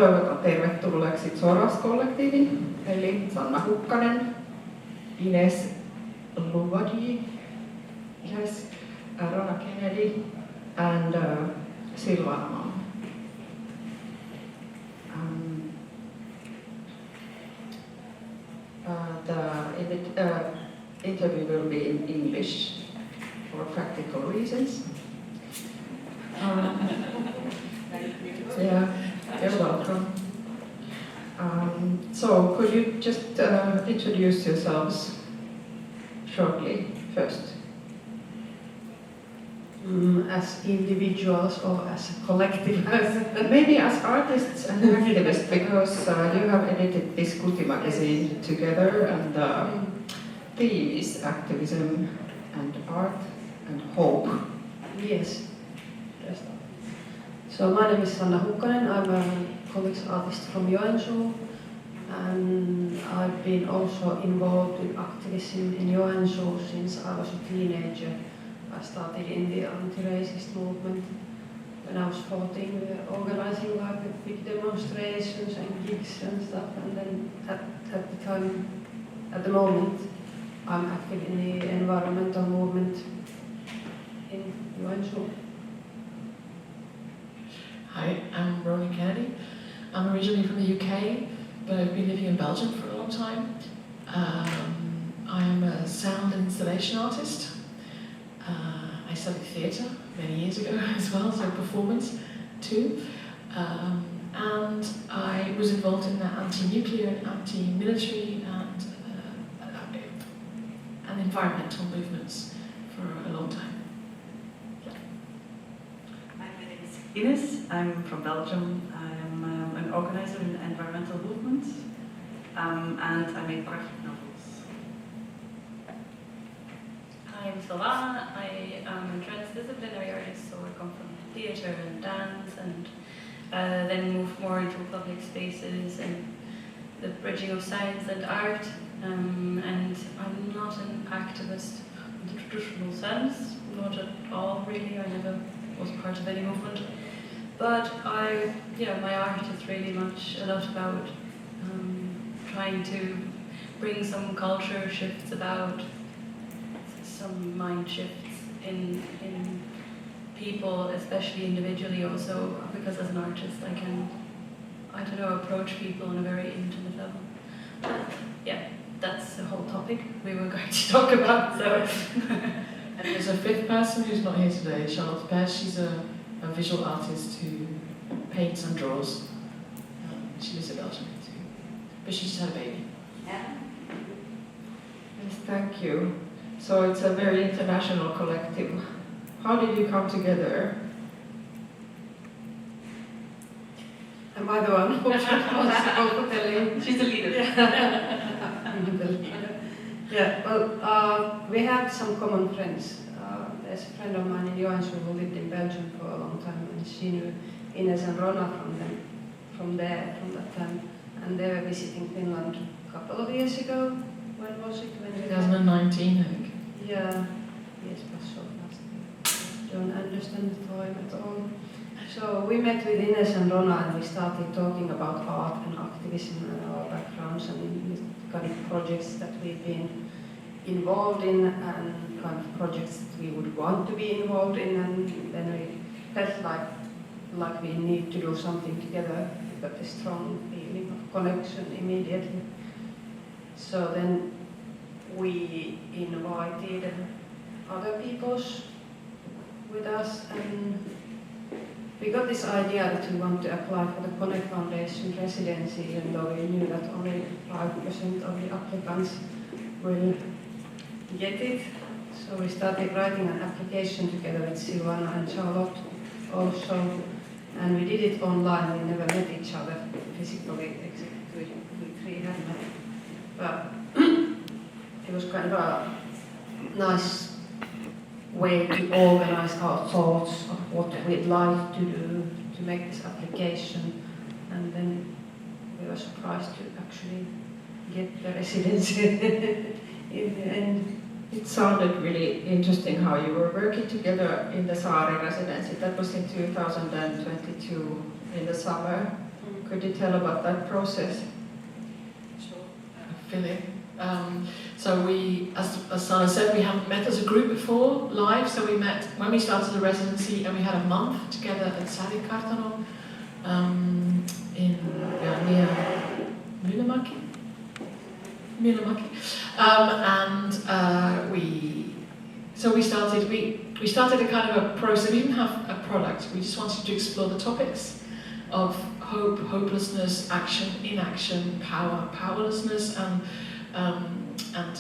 toivotan tervetulleeksi Zoras-Kollektiivin, eli Sanna Hukkanen, Ines Luvadi, yes, Rona Kennedy, and Silvana Mam. The interview will be in English for practical reasons. Yeah, you're welcome. So could you just introduce yourselves shortly first? As individuals or as a collective? Maybe as artists and activists, because you have edited this Kuti magazine together, and the theme is activism and art and hope. Yes. So my name is Sanna Hukkanen. I'm a comics artist from Joensuu, and I've been also involved with activism in Joensuu since I was a teenager. I started in the anti-racist movement when I was 14. We were organizing like big demonstrations and gigs and stuff, and then at the moment, I'm active in the environmental movement in Joensuu. Hi, I'm Rona Kennedy. I'm originally from the UK, but I've been living in Belgium for a long time. I am a sound and installation artist. I studied theatre many years ago as well, so performance too. And I was involved in the anti-nuclear and anti-military and environmental movements for a long time. My name is Ines. I'm from Belgium. I'm an organizer in environmental movements, and I make graphic novels. I'm Silvana. I am a transdisciplinary artist, so I come from theatre and dance, and then moved more into public spaces and the bridging of science and art. And I'm not an activist in the traditional sense, not at all really. I never was part of any movement. But my art is really much a lot about trying to bring some culture shifts about, some mind shifts in people, especially individually also, because as an artist I can, approach people on a very intimate level. Yeah, that's the whole topic we were going to talk about. So. And there's a fifth person who's not here today, Charlotte Pez. She's a visual artist who paints and draws. She lives in Belgium too, but she just had a baby. Yeah. Yes, thank you. So it's a very international collective. How did you come together? Am I the one who should tell you? She's the leader. Yeah, well, we have some common friends. There's a friend of mine in Joensuu who lived in Belgium for a long time, and she knew Ines and Rona from that time. And they were visiting Finland a couple of years ago. When was it? 2019, I think. Yeah, yes, but so fast. Don't understand the time at all. So we met with Ines and Rona, and we started talking about art and activism and our backgrounds and the kind of projects that we've been involved in and kind of projects that we would want to be involved in, and then we felt like we need to do something together. We got a strong feeling of connection immediately. So then we invited other people with us, and we got this idea that we want to apply for the Connect Foundation residency, even though we knew that only 5% of the applicants will get it. So we started writing an application together with Silvana and Charlotte also, and we did it online. We never met each other physically, except we three had met. But it was kind of a nice way to organize our thoughts of what we'd like to do to make this application, and then we were surprised to actually get the residency in the end. It sounded really interesting how you were working together in the Saari residency. That was in 2022 in the summer. Could you tell about that process? Sure. Fill in. So we, as Sana said, we haven't met as a group before live. So we met when we started the residency, and we had a month together at Sarikartano in near Myllymäki. And we started a kind of a process. We didn't have a product. We just wanted to explore the topics of hope, hopelessness, action, inaction, power, powerlessness, and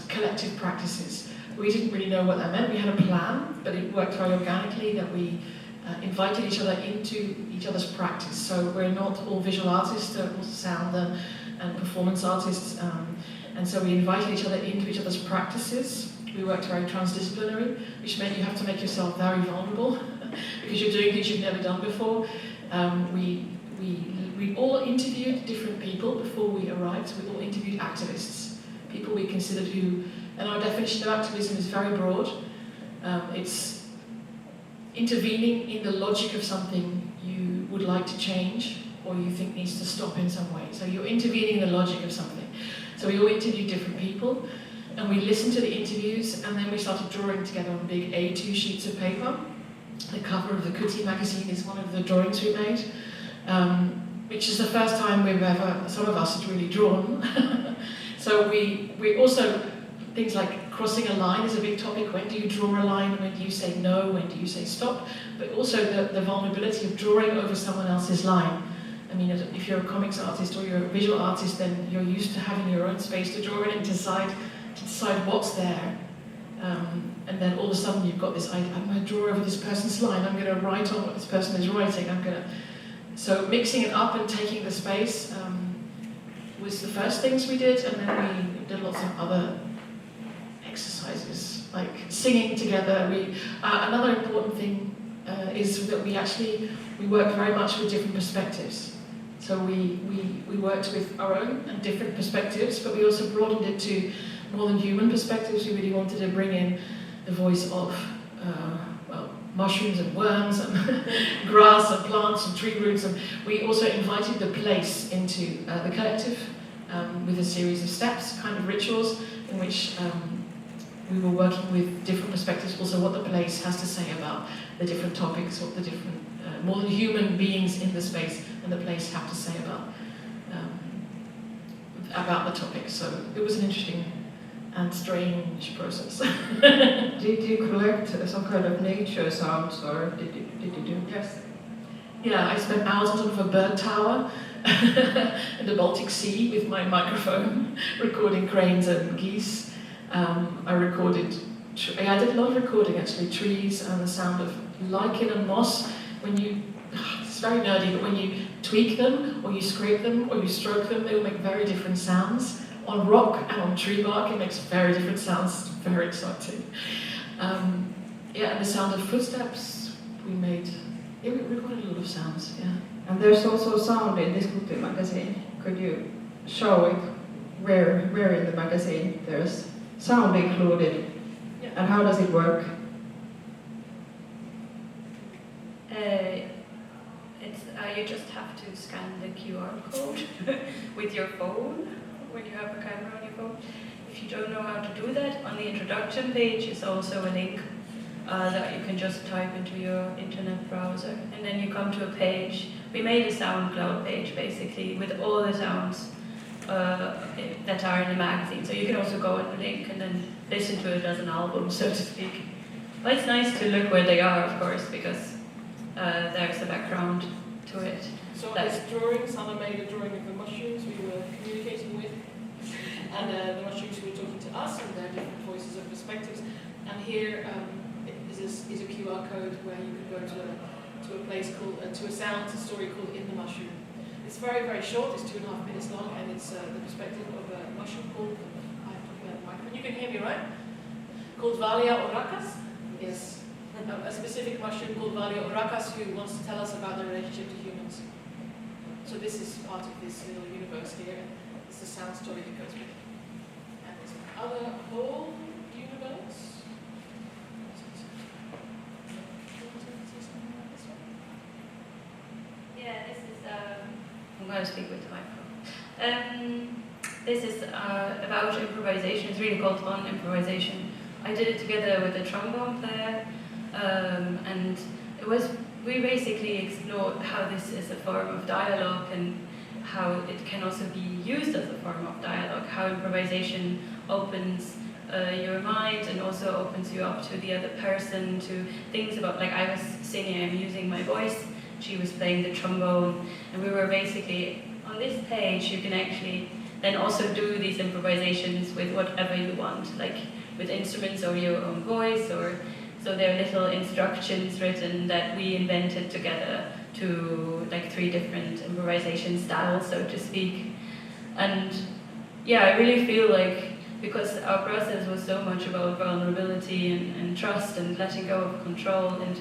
collective practices. We didn't really know what that meant. We had a plan, but it worked very organically that we invited each other into each other's practice. So we're not all visual artists, we're all sound and performance artists. And so we invited each other into each other's practices. We worked very transdisciplinary, which meant you have to make yourself very vulnerable because you're doing things you've never done before. We all interviewed different people before we arrived. So we all interviewed activists, people we considered who, and our definition of activism is very broad. It's intervening in the logic of something you would like to change or you think needs to stop in some way. So you're intervening in the logic of something. So we all interviewed different people, and we listened to the interviews, and then we started drawing together on big A2 sheets of paper. The cover of the Kuti magazine is one of the drawings we made, which is the first time some of us had really drawn. So we also, things like crossing a line is a big topic. When do you draw a line? When do you say no? When do you say stop? But also the vulnerability of drawing over someone else's line. I mean, if you're a comics artist or you're a visual artist, then you're used to having your own space to draw in and decide what's there. And then all of a sudden you've got this idea, I'm going to draw over this person's line, I'm going to write on what this person is writing, So mixing it up and taking the space was the first things we did, and then we did lots of other exercises, like singing together. Another important thing is that we worked very much with different perspectives. So we worked with our own and different perspectives, but we also broadened it to more than human perspectives. We really wanted to bring in the voice of mushrooms and worms and grass and plants and tree roots, and we also invited the place into the collective with a series of steps, kind of rituals, in which we were working with different perspectives, also what the place has to say about the different topics, what the different more than human beings in the space and the place have to say about the topic. So it was an interesting and strange process. Did you collect some kind of nature sounds, or did you do? Yes. Yeah, I spent hours on top of a bird tower in the Baltic Sea with my microphone, recording cranes and geese. I did a lot of recording actually, trees and the sound of lichen and moss. It's very nerdy, but when you tweak them, or you scrape them, or you stroke them, they will make very different sounds. On rock and on tree bark, it makes very different sounds. It's very exciting. And the sound of footsteps we made. Yeah, we recorded a lot of sounds, yeah. And there's also sound in this Kuti magazine. Could you show it where in the magazine there's sound included? Yeah. And how does it work? You just have to scan the QR code with your phone when you have a camera on your phone. If you don't know how to do that, on the introduction page is also a link that you can just type into your internet browser, and then you come to a page. We made a SoundCloud page basically with all the sounds that are in the magazine, so you can also go on the link and then listen to it as an album, so to speak. But it's nice to look where they are, of course, because there's a background to it. So this drawing, Sana made a drawing of the mushrooms we were communicating with, and the mushrooms who were talking to us, and their different voices and perspectives. And here is a QR code where you can go to a place called, to a story called In the Mushroom. It's very, very short, it's 2.5 minutes long, and it's the perspective of a mushroom called, I have to put the microphone, you can hear me, right? Called Valia oracas. Yes. A specific mushroom called Valia oracas who wants to tell us about their relationship to humans. So this is part of this little universe here. It's the sound story that goes with it. And there's another whole universe. Yeah, this is I'm going I'll speak with the microphone. This is about improvisation. It's really called On Improvisation. I did it together with a trombone player, and we basically explored how this is a form of dialogue and how it can also be used as a form of dialogue, how improvisation opens your mind and also opens you up to the other person, to things about, like I was singing, I'm using my voice, she was playing the trombone, and we were basically, on this page you can actually then also do these improvisations with whatever you want, like with instruments or your own voice, or so there are little instructions written that we invented together to like 3 different improvisation styles, so to speak. And yeah, I really feel like, because our process was so much about vulnerability and trust and letting go of control, and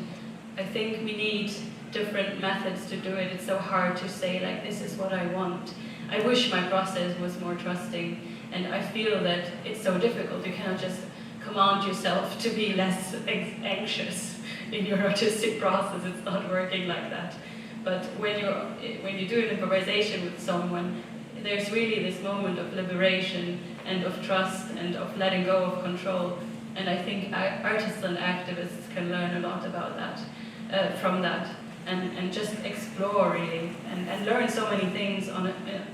I think we need different methods to do it. It's so hard to say like, this is what I want. I wish my process was more trusting, and I feel that it's so difficult. You cannot just command yourself to be less anxious in your artistic process. It's not working like that. But when you do an improvisation with someone, there's really this moment of liberation and of trust and of letting go of control. And I think artists and activists can learn a lot about that, from that, and just explore really, and learn so many things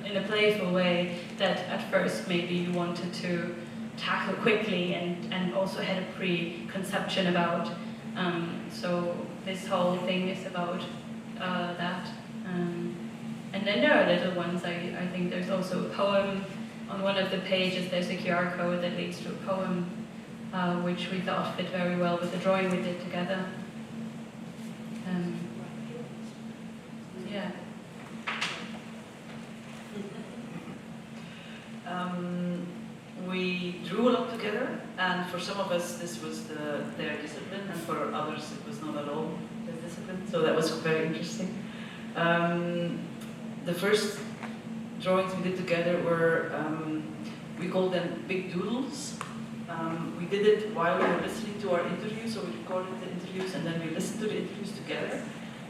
in a playful way that at first maybe you wanted to tackle quickly and also had a preconception about. So this whole thing is about that. And then there are little ones. I think there's also a poem on one of the pages. There's a QR code that leads to a poem, which we thought fit very well with the drawing we did together. Yeah. We drew a lot together, and for some of us this was their discipline, and for others it was not at all their discipline, so that was very interesting. The first drawings we did together were, we called them big doodles. We did it while we were listening to our interviews, so we recorded the interviews and then we listened to the interviews together.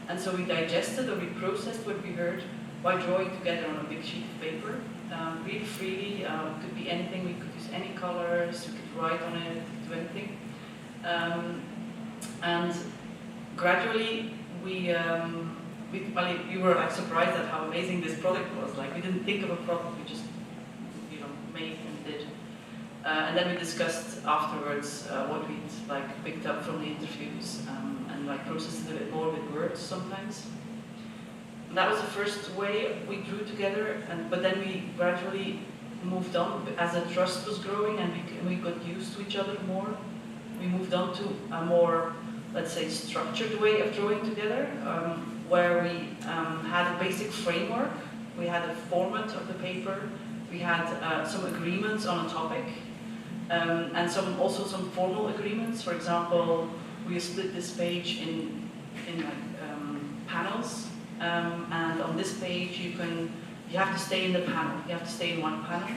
And so we digested or we processed what we heard by drawing together on a big sheet of paper, really freely. It could be anything, we could use any colors, we could write on it, do anything. And gradually we were like surprised at how amazing this product was. Like, we didn't think of a product, we just made and did. And then we discussed afterwards what we'd like picked up from the interviews, and like processed it a bit more with words sometimes. And that was the first way we drew together, but then we gradually moved on as the trust was growing and we got used to each other more. We moved on to a more, let's say, structured way of drawing together, where we had a basic framework. We had a format of the paper. We had some agreements on a topic, and also some formal agreements. For example, we split this page in panels, and on this page you have to stay in the panel. You have to stay in one panel,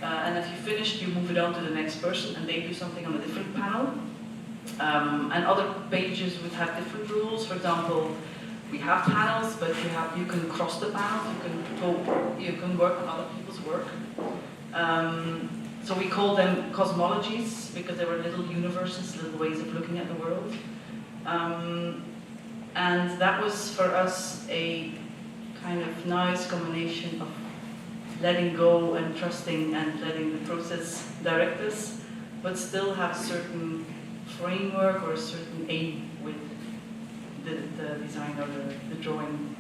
and if you finished, you move it on to the next person, and they do something on a different panel. And other pages would have different rules. For example, we have panels, but you can cross the panels. You can work on other people's work. So we call them cosmologies because they were little universes, little ways of looking at the world. And that was for us a kind of nice combination of letting go and trusting and letting the process direct us, but still have a certain framework or a certain aim with the design or the drawing.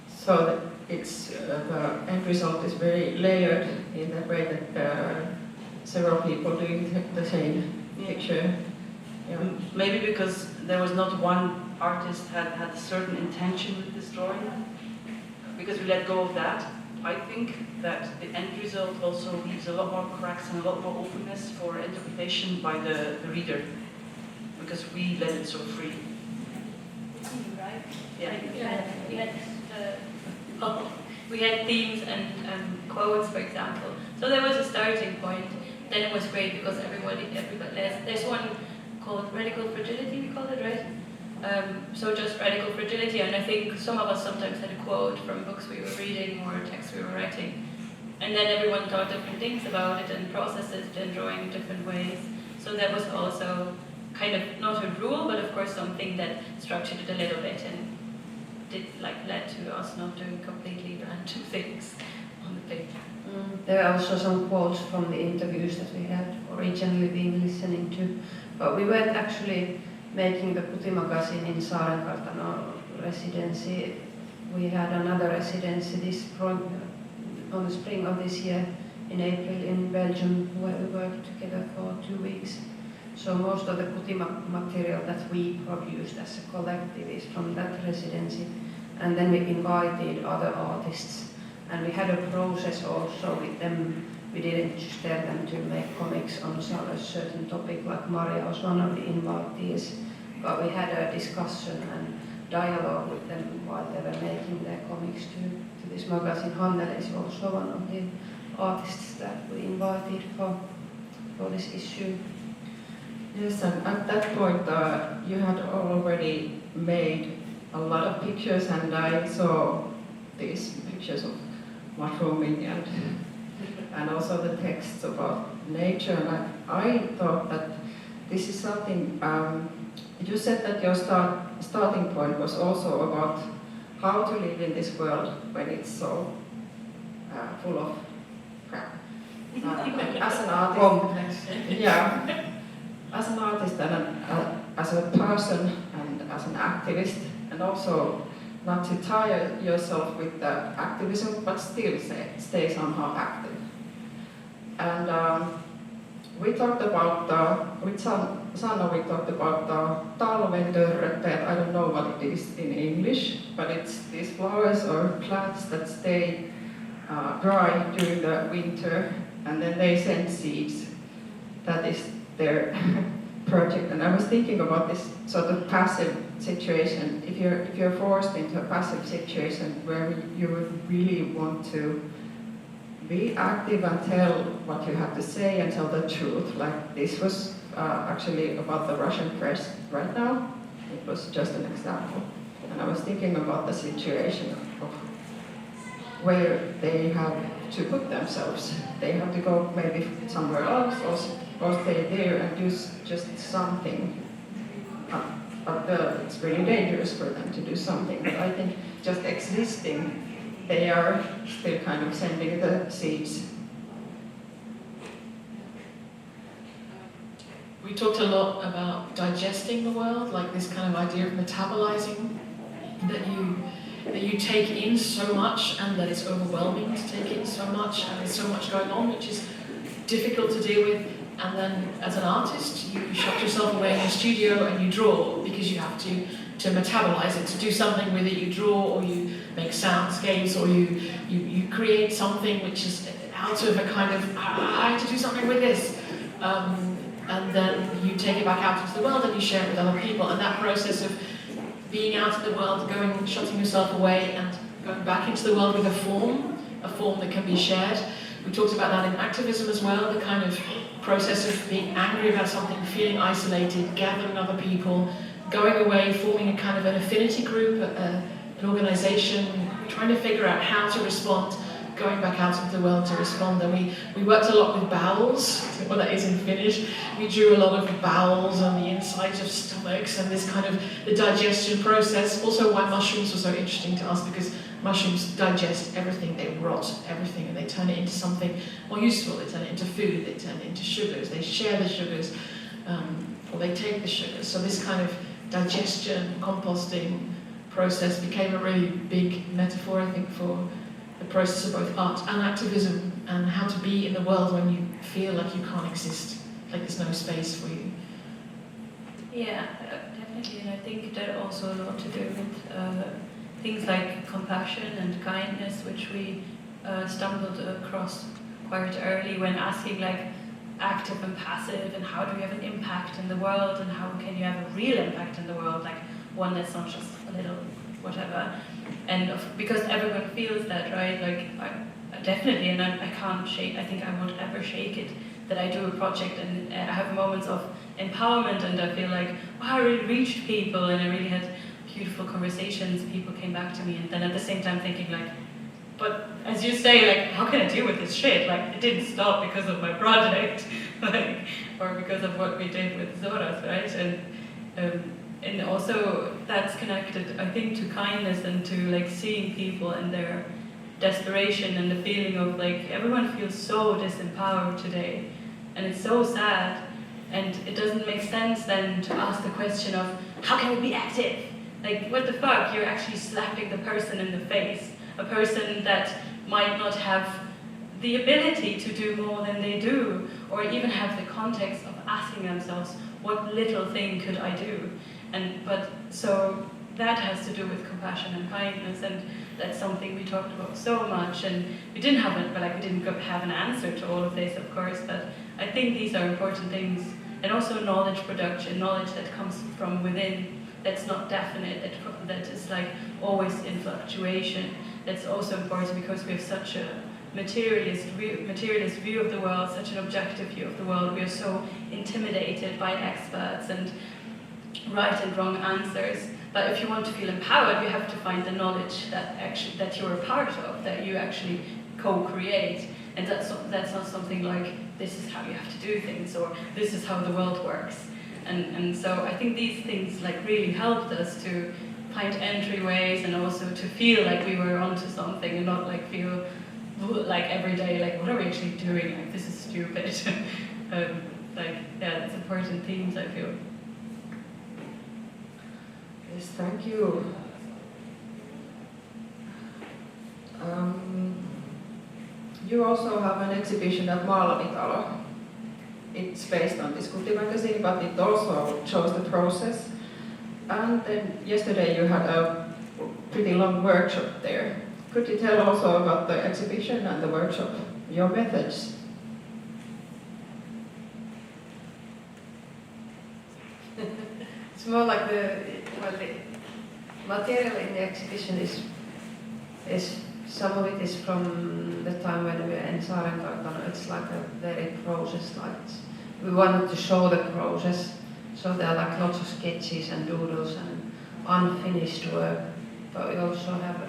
So it's the end result is very layered in that way that several people doing the same picture. Yeah. Maybe because there was not one artist had a certain intention with this drawing. Because we let go of that, I think that the end result also leaves a lot more cracks and a lot more openness for interpretation by the reader, because we let it so free. Right? Yeah. We had themes and quotes, for example. So there was a starting point. Then it was great because everybody there's one called radical fragility, we call it, right? So just radical fragility, and I think some of us sometimes had a quote from books we were reading or texts we were writing, and then everyone thought different things about it and processed it and drawing in different ways. So that was also kind of not a rule, but of course something that structured it a little bit and led to us not doing completely random things on the page. There are also some quotes from the interviews that we had originally been listening to, but we weren't actually making the Kuti magazine in Saarenkartano residency. We had another residency on the spring of this year in April in Belgium, where we worked together for 2 weeks. So most of the Kuti material that we produced as a collective is from that residency. And then we invited other artists, and we had a process also with them. We didn't just tell them to make comics on a certain topic, like Maria was one of the invitees, but we had a discussion and dialogue with them while they were making their comics to this magazine. Hannele is also one of the artists that we invited for this issue. Yes, and at that point you had already made a lot of pictures, and I saw these pictures of mushrooming and also the texts about nature, and I thought that this is something, you said that your starting point was also about how to live in this world when it's so full of crap. As an artist, as an artist and as a person and as an activist, and also not to tire yourself with the activism, but still stay somehow active. And we talked about, with Sanna we talked about the talven dörröttäjät. I don't know what it is in English, but it's these flowers or plants that stay dry during the winter, and then they send seeds. That is their project. And I was thinking about this sort of passive situation. If you're forced into a passive situation where you would really want to be active and tell what you have to say and tell the truth, like this was actually about the Russian press right now. It was just an example. And I was thinking about the situation of where they have to put themselves. They have to go maybe somewhere else or stay there and do just something. But it's really dangerous for them to do something. But I think just existing, they are still kind of sending the seeds. We talked a lot about digesting the world, like this kind of idea of metabolizing, that you take in so much and that it's overwhelming to take in so much, and there's so much going on which is difficult to deal with. And then as an artist, you shut yourself away in your studio and you draw because you have to metabolize it, to do something with it. You draw, or you make soundscapes, or you create something which is out of a kind of, I have to do something with this. And then you take it back out into the world and you share it with other people. And that process of being out in the world, shutting yourself away and going back into the world with a form that can be shared. We talked about that in activism as well, the kind of process of being angry about something, feeling isolated, gathering other people, going away, forming a kind of an affinity group, an organization, trying to figure out how to respond, going back out into the world to respond. And we worked a lot with bowels, what that is in Finnish. We drew a lot of bowels on the insides of stomachs and this kind of the digestion process. Also why mushrooms were so interesting to us, because mushrooms digest everything, they rot everything, and they turn it into something more useful. They turn it into food, they turn it into sugars, they share the sugars, or they take the sugars. So this kind of digestion, composting process became a really big metaphor, I think, for the process of both art and activism, and how to be in the world when you feel like you can't exist, like there's no space for you. Yeah, definitely, and I think that also a lot to do with things like compassion and kindness, which we stumbled across quite early when asking like active and passive, and how do you have an impact in the world, and how can you have a real impact in the world, like one that's not just a little whatever. And because everyone feels that, right? Like I definitely, and I can't shake, I think I won't ever shake it, that I do a project and I have moments of empowerment and I feel like, wow, I really reached people and I really had beautiful conversations, people came back to me, and then at the same time thinking like, but as you say, like, how can I deal with this shit? Like, it didn't stop because of my project, like, or because of what we did with Zoras, right? And also that's connected, I think, to kindness and to like seeing people and their desperation and the feeling of like everyone feels so disempowered today, and it's so sad. And it doesn't make sense then to ask the question of how can we be active? Like, what the fuck? You're actually slapping the person in the face, a person that might not have the ability to do more than they do, or even have the context of asking themselves, what little thing could I do? But so that has to do with compassion and kindness, and that's something we talked about so much, and we didn't have it, but like we didn't have an answer to all of this, of course, but I think these are important things, and also knowledge production, knowledge that comes from within, that's not definite, that is like always in fluctuation. That's also important because we have such a materialist view of the world, such an objective view of the world. We are so intimidated by experts and right and wrong answers. But if you want to feel empowered, you have to find the knowledge that you're a part of, that you actually co-create. And that's not something like, this is how you have to do things, or this is how the world works. And so I think these things like really helped us to find entryways and also to feel like we were onto something and not like feel like every day, like what are we actually doing? Like this is stupid. It's important themes, I feel. Yes, thank you. You also have an exhibition at Maalavitalo. It's based on this Kuti magazine, but it also shows the process. And then yesterday you had a pretty long workshop there. Could you tell also about the exhibition and the workshop, your methods? It's more like the material in the exhibition is some of it is from the time when we were in Sarjakuvafestivaalit. It's like a very process, we wanted to show the process, so there are like lots of sketches and doodles and unfinished work, but we also have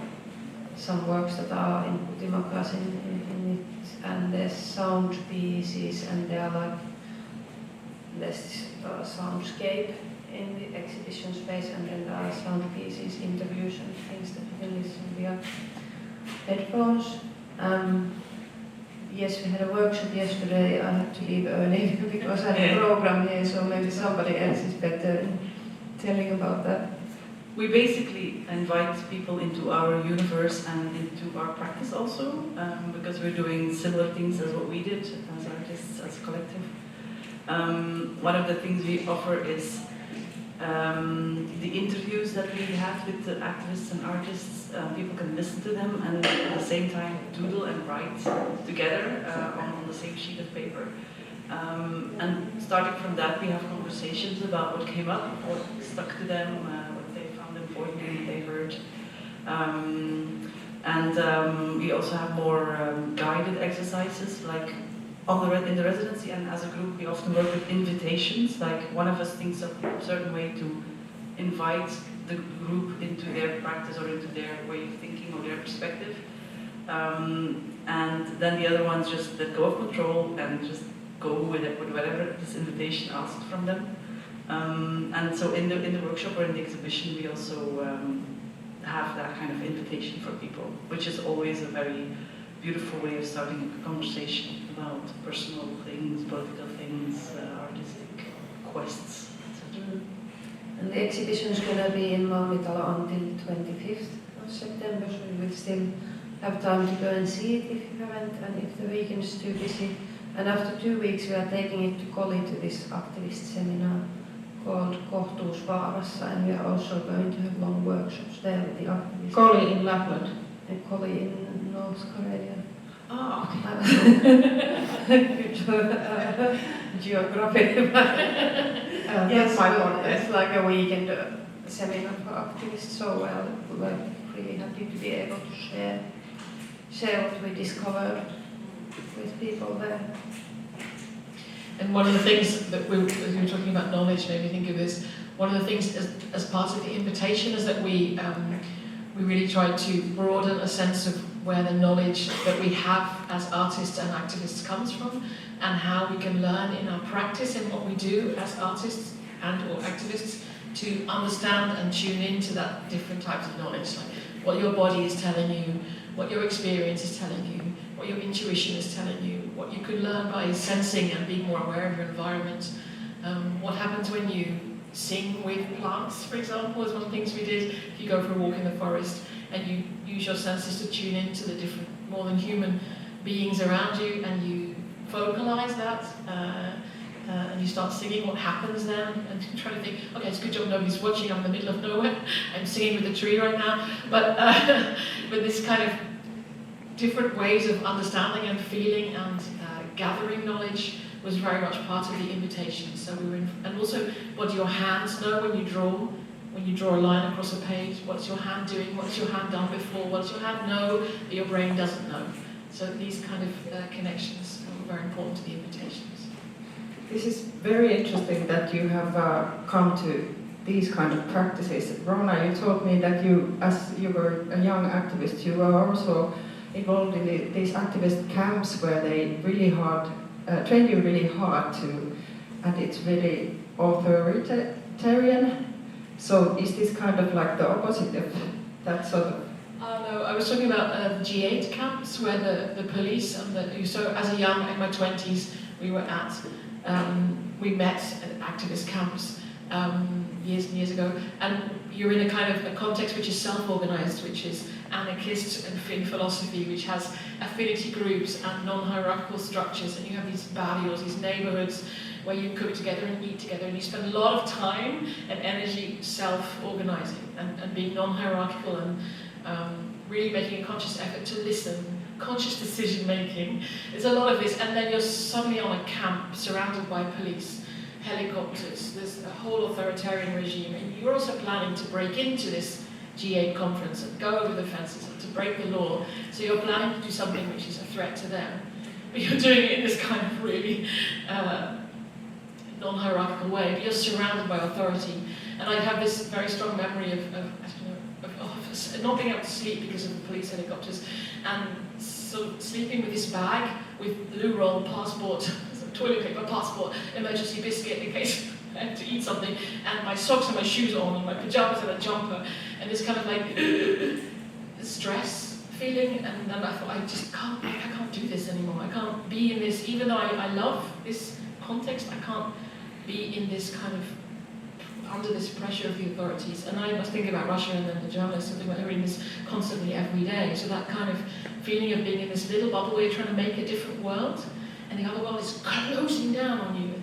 some works that are in Kuti magazine in it, and there's sound pieces, and there's soundscape in the exhibition space, and then there are sound pieces, interviews and things that you can listen via headphones. Yes, we had a workshop yesterday. I had to leave early because I had a program here, so maybe somebody else is better in telling about that. We basically invite people into our universe and into our practice also, because we're doing similar things as what we did as artists, as a collective. One of the things we offer is the interviews that we have with the activists and artists. People can listen to them and at the same time doodle and write together on the same sheet of paper. And starting from that, we have conversations about what came up, what stuck to them, what they found important and what they heard. And we also have more guided exercises, like in the residency, and as a group we often work with invitations, like one of us thinks of a certain way to invite the group into their practice or into their way of thinking or their perspective. And then the other ones just let go of control and just go with it, with whatever this invitation asked from them. And so in the workshop or in the exhibition we also have that kind of invitation for people, which is always a very beautiful way of starting a conversation about personal things, political things, artistic quests, etc. And the exhibition is going to be in Maalavitalo until 25th of September, so you will still have time to go and see it if you haven't, and if the weekend is too busy. And after 2 weeks we are taking it to Koli, to this activist seminar called Kohtuusvaarassa, and we are also going to have long workshops there with the activists. Koli in Lapland? And Koli in North Karelia. Oh, okay. Geography. That's my point. It's like a weekend seminar for activists, so we're really happy to be able to share what we discovered with people there. And one of the things that we were talking about knowledge made me think of this. One of the things as part of the invitation is that we really tried to broaden a sense of where the knowledge that we have as artists and activists comes from, and how we can learn in our practice in what we do as artists and or activists to understand and tune into that different types of knowledge, like what your body is telling you, what your experience is telling you, what your intuition is telling you, what you could learn by sensing and being more aware of your environment. What happens when you sing with plants, for example, is one of the things we did. If you go for a walk in the forest and you use your senses to tune into the different, more than human beings around you, and you vocalize that, and you start singing, what happens then? And you try to think, okay, it's a good job nobody's watching, I'm in the middle of nowhere, I'm singing with a tree right now, but this kind of different ways of understanding and feeling and gathering knowledge was very much part of the invitation. So we were and also, what do your hands know when you draw? When you draw a line across a page, what's your hand doing? What's your hand done before? What does your hand know that your brain doesn't know? So these kind of connections were very important to the invitations. This is very interesting that you have come to these kind of practices. Rona, you told me that you, as you were a young activist, you were also involved in these activist camps where they really train you really hard to, and it's really authoritarian. So is this kind of like the opposite of that sort of? No, I was talking about the G8 camps where the police and so as a young, in my 20s, we were at, we met at activist camps years and years ago, and you're in a kind of a context which is self-organized, which is anarchist and in philosophy, which has affinity groups and non-hierarchical structures, and you have these barrios, these neighborhoods where you cook together and eat together, and you spend a lot of time and energy self-organizing and being non-hierarchical and really making a conscious effort to listen, conscious decision-making. There's a lot of this, and then you're suddenly on a camp surrounded by police, helicopters, there's a whole authoritarian regime, and you're also planning to break into this G8 conference and go over the fences and to break the law. So you're planning to do something which is a threat to them, but you're doing it in this kind of really non-hierarchical way, but you're surrounded by authority. And I have this very strong memory of not being able to sleep because of the police helicopters, and sort of sleeping with this bag with loo roll, passport, toilet paper, passport, emergency biscuit in case I had to eat something, and my socks and my shoes on, and my pajamas and a jumper, and this kind of like stress feeling. And then I thought, I can't do this anymore. I can't be in this, even though I love this context, I can't be in this kind of under this pressure of the authorities. And I must think about Russia and then the journalists, something like they're in this constantly every day. So that kind of feeling of being in this little bubble where you're trying to make a different world, and the other world is closing down on you.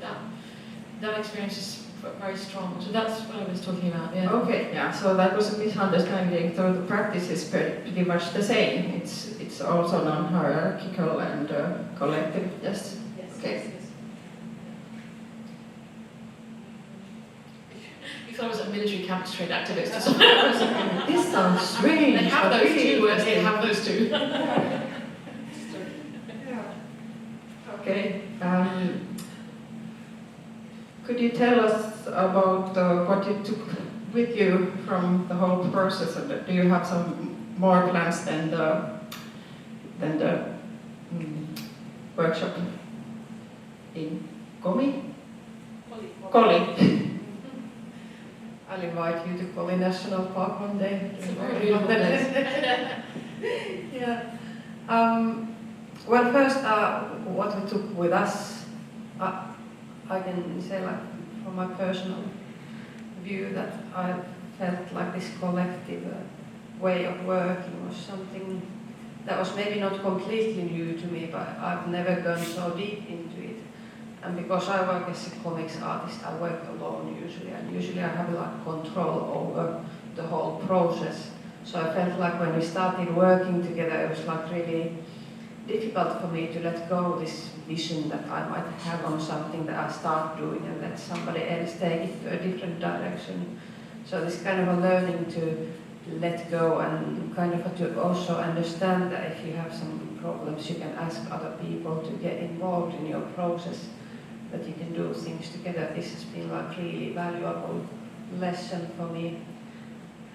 That experience is very strong. So that's what I was talking about. Yeah. Okay, yeah. So that was a misunderstanding. So the practice is pretty much the same. It's also non-hierarchical and collective. Yes. Yes. Okay. I was a military campus trade activist or something. This sounds strange. They have those two, where they have those two. Yeah. Okay. Could you tell us about what you took with you from the whole process? Do you have some more plans than the workshop in Komi? Koli. I'll invite you to Koli National Park one day. It's a very beautiful place. Yeah. Well, first, what we took with us, I can say, like, from my personal view, that I felt like this collective way of working was something that was maybe not completely new to me, but I've never gone so deep into it. And because I work as a comics artist, I work alone usually, and usually I have like control over the whole process. So I felt like when we started working together, it was like really difficult for me to let go this vision that I might have on something that I start doing and let somebody else take it to a different direction. So this kind of a learning to let go, and kind of to also understand that if you have some problems, you can ask other people to get involved in your process. that you can do things together. This has been like really valuable lesson for me.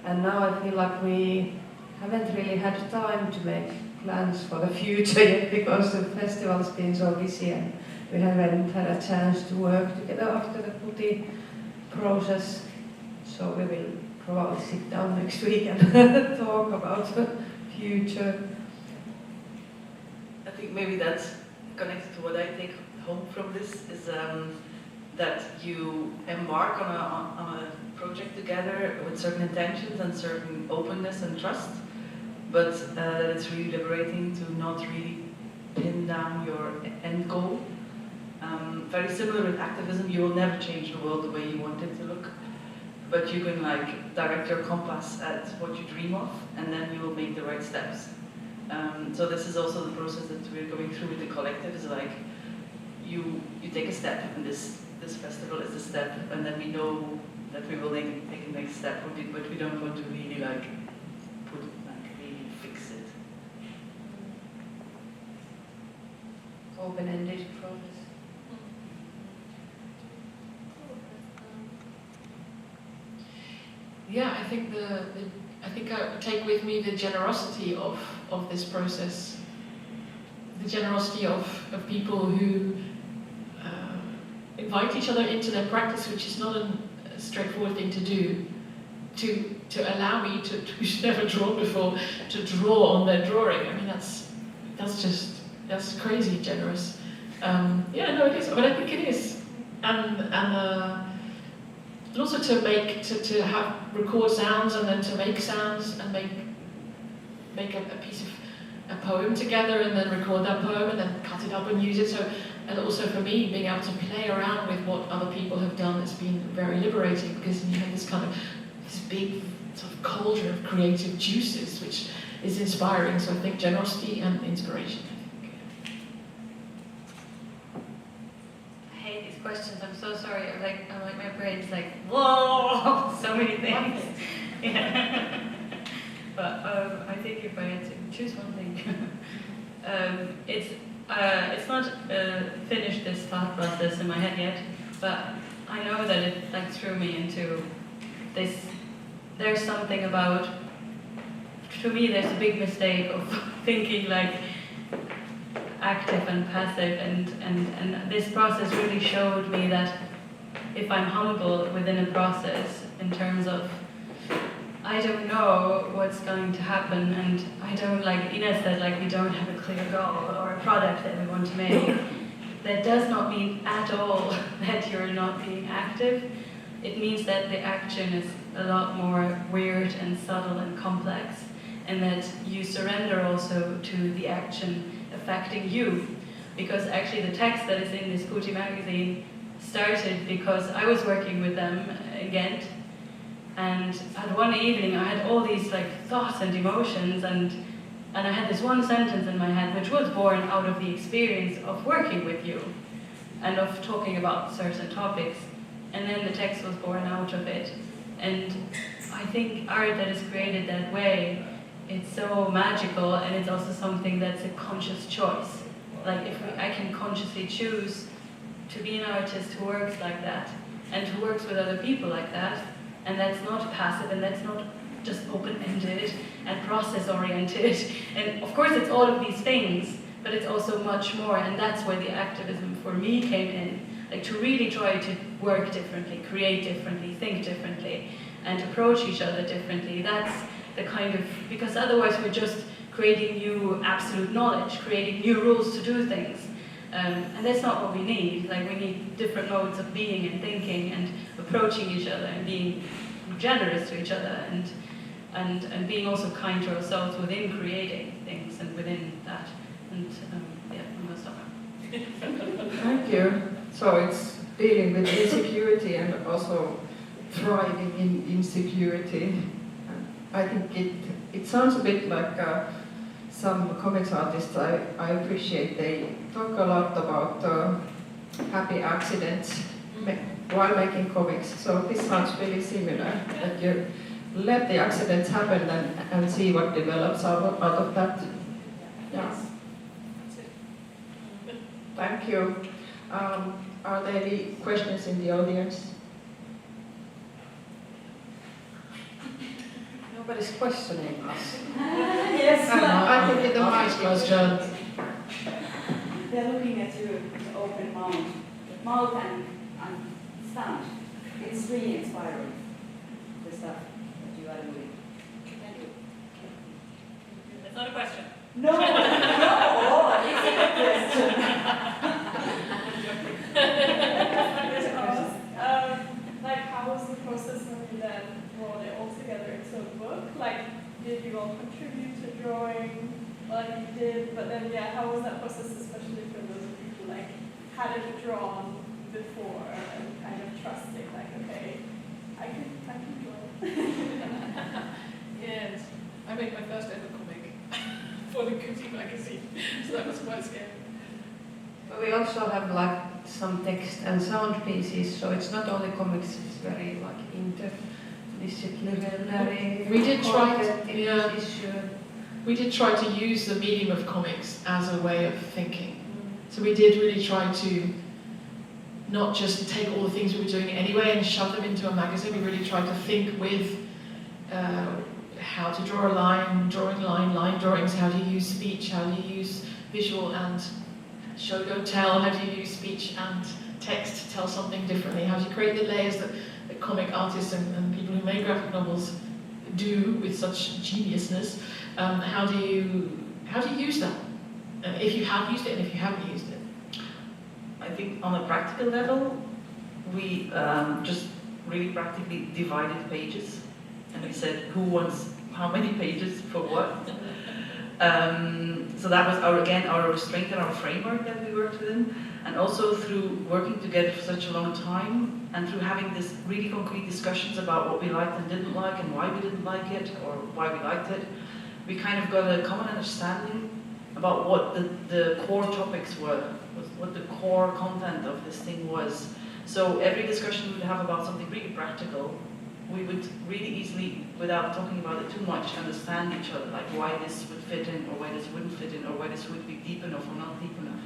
And now I feel like we haven't really had time to make plans for the future yet because the festival's been so busy and we haven't had a chance to work together after the Kuti process. So we will probably sit down next week and talk about the future. I think maybe that's connected to what I take home from this is that you embark on a project together with certain intentions and certain openness and trust, but that it's really liberating to not really pin down your end goal. Very similar with activism, you will never change the world the way you want it to look, but you can like direct your compass at what you dream of, and then you will make the right steps. So this is also the process that we're going through with the collective. Is like you take a step, and this festival is a step, and then we know that we will take the next step, but we don't want to really like really fix it. Open-ended process. Yeah, I think I take with me the generosity of this process, the generosity of people who invite each other into their practice, which is not a straightforward thing to do, to allow me who's never drawn before, to draw on their drawing. I mean, that's crazy generous. Yeah, no, it is, but I think it is, and also to have record sounds and then to make sounds and make a piece of a poem together and then record that poem and then cut it up and use it. So, and also for me, being able to play around with what other people have done has been very liberating, because you have this kind of this big sort of cauldron of creative juices, which is inspiring. So I think generosity and inspiration. Questions. I'm so sorry. I'm like my brain's like, whoa, so many things. Yeah. But I think if I had to choose one thing, it's not finished this thought process in my head yet, but I know that it like threw me into this. There's something about, to me, there's a big mistake of thinking like active and passive, and this process really showed me that if I'm humble within a process in terms of I don't know what's going to happen, and I don't, like Ines said, like we don't have a clear goal or a product that we want to make, that does not mean at all that you're not being active. It means that the action is a lot more weird and subtle and complex, and that you surrender also to the action affecting you. Because actually the text that is in this Kuti magazine started because I was working with them in Ghent, and at one evening I had all these like thoughts and emotions, and I had this one sentence in my head which was born out of the experience of working with you and of talking about certain topics, and then the text was born out of it. And I think art that is created that way, it's so magical, and it's also something that's a conscious choice. Like if I can consciously choose to be an artist who works like that, and who works with other people like that, and that's not passive, and that's not just open-ended and process-oriented. And of course it's all of these things, but it's also much more, and that's where the activism for me came in. Like to really try to work differently, create differently, think differently, and approach each other differently. That's the kind of, because otherwise we're just creating new absolute knowledge, creating new rules to do things. And that's not what we need. Like we need different modes of being and thinking and approaching each other and being generous to each other and being also kind to ourselves within creating things and within that. And yeah, I'm gonna stop now. Thank you. So it's dealing with insecurity and also thriving in insecurity. I think it sounds a bit like some comics artists I appreciate. They talk a lot about happy accidents while making comics. So this sounds really similar, that you let the accidents happen and see what develops out of that. Yeah. That's it. Thank you. Are there any questions in the audience? Nobody's questioning us. Yes, I think the mic was John. they're looking at you with open mouth and stand. It's really inspiring, the stuff that you are doing. Thank you. That's not a question. No, no, it's a question. Like, how was the process when you then brought it all together into a book? Like, did you all contribute to drawing? Like you did, but then how was that process, especially for those of you who like hadn't drawn before and kind of trusting, like, okay, I can draw. Yes, I made my first ever comic for the Kuti magazine, so that was quite scary. But we also have like some text and sound pieces, so it's not only comics, it's very like interdisciplinary. We did try to, content in yeah. this issue. We did try to use the medium of comics as a way of thinking. So we did really try to not just take all the things we were doing anyway and shove them into a magazine. We really tried to think with how to draw a line, line drawings, how to use speech, how to use visual and show, don't tell, how do you use speech and text to tell something differently, how do you create the layers that comic artists and people who make graphic novels do with such geniusness. How do you use that? If you have used it and if you haven't used it. I think on a practical level, we just really practically divided pages, and we said who wants how many pages for what. So that was our restraint and our framework that we worked within, and also through working together for such a long time, and through having this really concrete discussions about what we liked and didn't like, and why we didn't like it, or why we liked it, we kind of got a common understanding about what the core topics were, what the core content of this thing was. So every discussion we would have about something really practical, we would really easily, without talking about it too much, understand each other, like why this would fit in, or why this wouldn't fit in, or why this would be deep enough or not deep enough.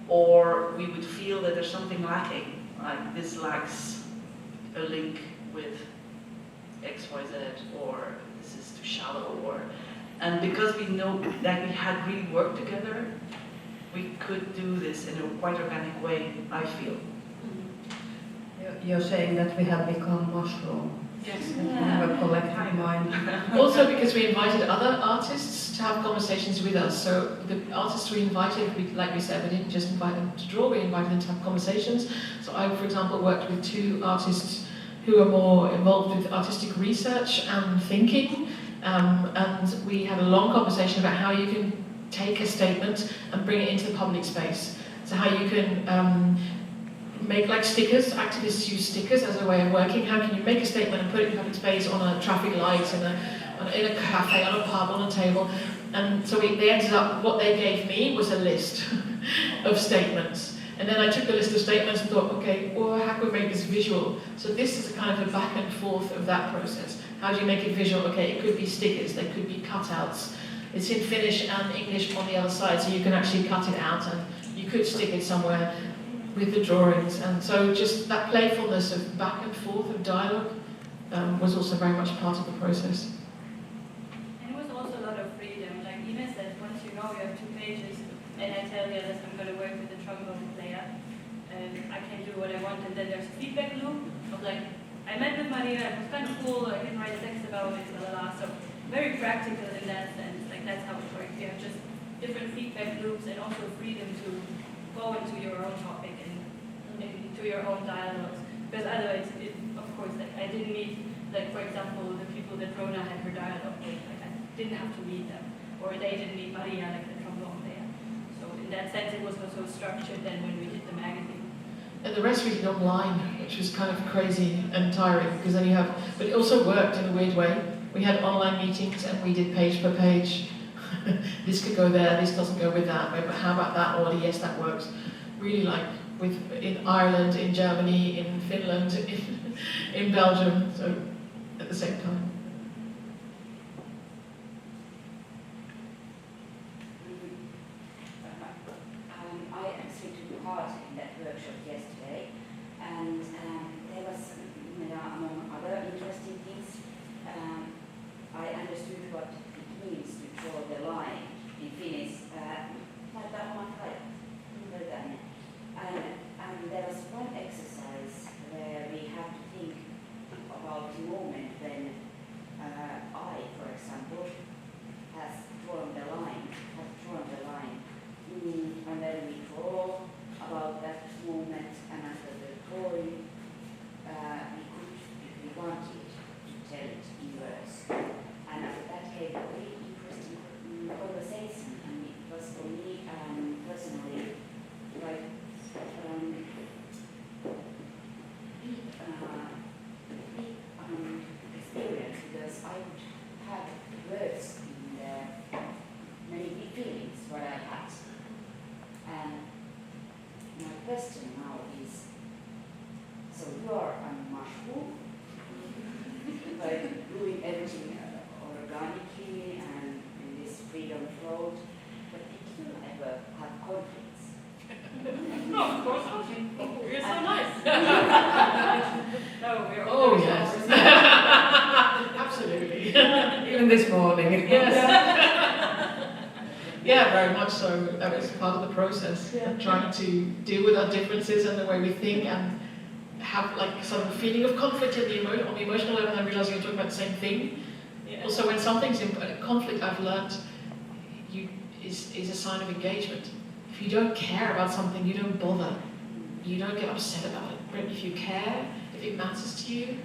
Or we would feel that there's something lacking, like this lacks a link with XYZ, or this is too shallow, and because we know that we had really worked together, we could do this in a quite organic way, I feel. You're saying that we have become mushroom. Yes. We have a collective mind. Also because we invited other artists to have conversations with us. So the artists we invited, like we said, we didn't just invite them to draw, we invited them to have conversations. So I, for example, worked with two artists who are more involved with artistic research and thinking. And we had a long conversation about how you can take a statement and bring it into the public space. So how you can make like stickers, activists use stickers as a way of working. How can you make a statement and put it in public space on a traffic light, in a cafe, on a pub, on a table? And so they ended up, what they gave me was a list of statements. And then I took the list of statements and thought, okay, well, how can we make this visual? So this is a kind of a back and forth of that process. How do you make it visual? Okay, it could be stickers, they could be cutouts. It's in Finnish and English on the other side, so you can actually cut it out and you could stick it somewhere with the drawings. And so just that playfulness of back and forth of dialogue was also very much part of the process. And it was also a lot of freedom. Like Ines said, once you know you have 2 pages, and I tell the others I'm going to work with the trombone player, I can do what I want, and then there's a feedback loop of like, I met with Maria, it was kind of cool, I didn't write a text about it, blah, blah, blah. So very practical in that sense. Like that's how it works. You have just different feedback loops and also freedom to go into your own topic and into your own dialogues. Because otherwise, of course, like, I didn't meet, like for example, the people that Rona had her dialogue with. Like I didn't have to meet them, or they didn't meet Maria, like the trombone player. So in that sense, it was also structured than when we did the magazine. And the rest we did online, which was kind of crazy and tiring, because then you have, but it also worked in a weird way. We had online meetings and we did page per page. This could go there, this doesn't go with that, but how about that order? Yes, that works. Really like in Ireland, in Germany, in Finland, in Belgium, so at the same time. I actually took part in that workshop question now is, so you are a mushroom, like doing everything organically and in this freedom float, but did you ever have conflicts? No, of course not. You're so nice. No, we're Oh, yes. Absolutely. Even this morning. Yes. Yeah, very much so. That was part of the process. Trying to deal with our differences and the way we think and have like sort of a feeling of conflict on the emotional level and realizing you're talking about the same thing. Yeah. Also, when something's in conflict, I've learned is a sign of engagement. If you don't care about something, you don't bother. You don't get upset about it. But if you care, if it matters to you,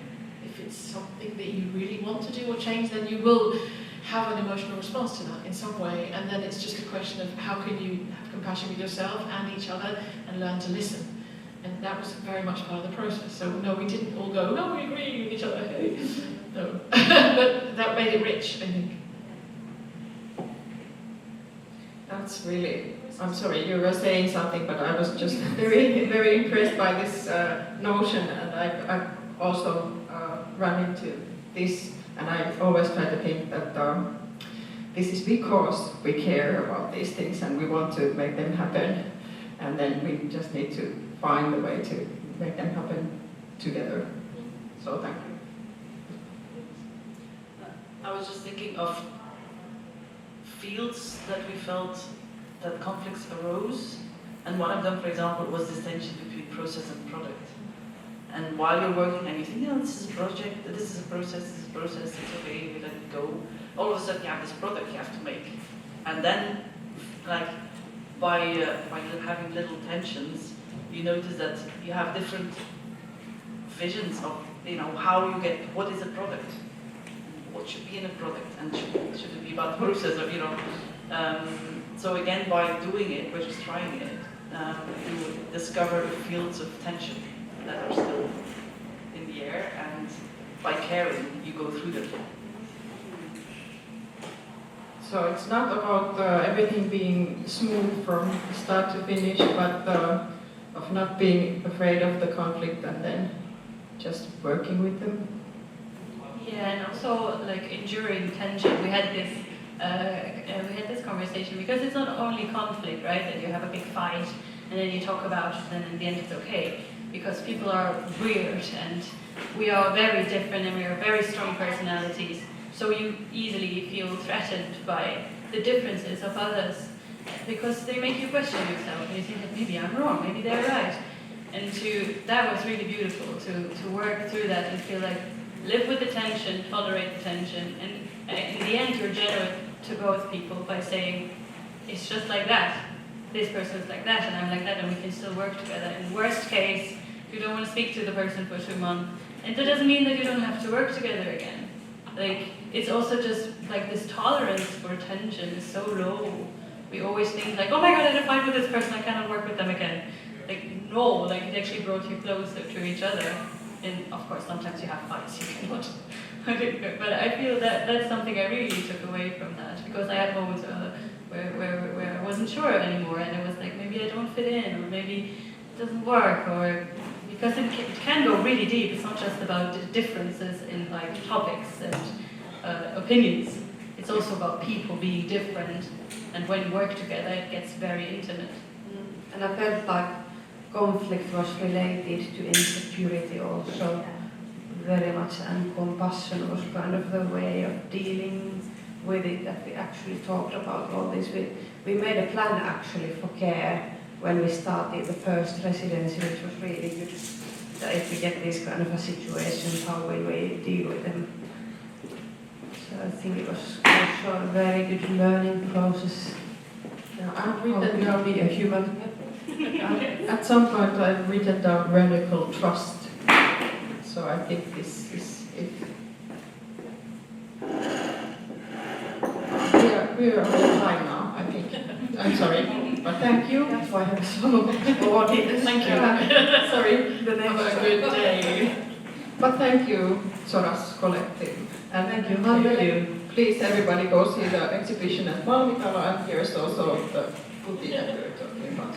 if it's something that you really want to do or change, then you will have an emotional response to that in some way. And then it's just a question of how can you have compassion with yourself and each other and learn to listen. And that was very much part of the process. So no, we didn't all go, no, we agree with each other. No. But that made it rich, I think. That's really, I'm sorry, you were saying something, but I was just very, very impressed by this notion, and I've also run into this, and I always try to think that this is because we care about these things and we want to make them happen, and then we just need to find a way to make them happen together. So thank you. I was just thinking of fields that we felt that conflicts arose, and one of them, for example, was this tension between process and product. And while you're working and you think, this is a project, this is a process, it's okay, we let it go. All of a sudden you have this product you have to make. And then, like, by having little tensions, you notice that you have different visions of, how you get, what is a product? What should be in a product, and should it be about the process, or so again, by doing it, by just trying it, you discover fields of tension that are still in the air, and by caring, you go through them. So it's not about everything being smooth from start to finish, but of not being afraid of the conflict and then just working with them. Yeah, and also like enduring tension. We had this conversation because it's not only conflict, right? That you have a big fight and then you talk about it, and in the end it's okay. Because people are weird and we are very different and we are very strong personalities. So you easily feel threatened by the differences of others because they make you question yourself and you think that maybe I'm wrong, maybe they're right. And that was really beautiful to work through that and feel like live with the tension, tolerate the tension, and in the end you're generous to both people by saying, it's just like that. This person is like that and I'm like that, and we can still work together. In worst case, you don't want to speak to the person for 2 months. And that doesn't mean that you don't have to work together again. Like, it's also just like this tolerance for tension is so low. We always think like, oh my god, I had a fight with this person, I cannot work with them again. Like, no, like it actually brought you closer to each other. And of course, sometimes you have fights, you cannot. But I feel that that's something I really took away from that, because I had moments where I wasn't sure anymore, and it was like, maybe I don't fit in, or maybe it doesn't work, or because it can go really deep. It's not just about differences in like topics and opinions. It's also about people being different, and when you work together, it gets very intimate. And I felt like conflict was related to insecurity also, very much, and compassion was kind of the way of dealing with it, that we actually talked about all this. We made a plan actually for care when we started the first residency, which was really good. That if we get these kind of a situations, how will we deal with them? So I think it was also a very good learning process. Yeah, I've written How to be a human. At some point I've written down radical trust. So I think this is it. We are on time now, I think. I'm sorry, but thank you. That's why I have so audience. Thank you. Sorry, the Have next a good day. But thank you, Zoras-Kollektiivi. And Thank you, Hanneli. Please, everybody, go see the exhibition at Malmitalo, and here's also the Kuti-lehden we're talking about.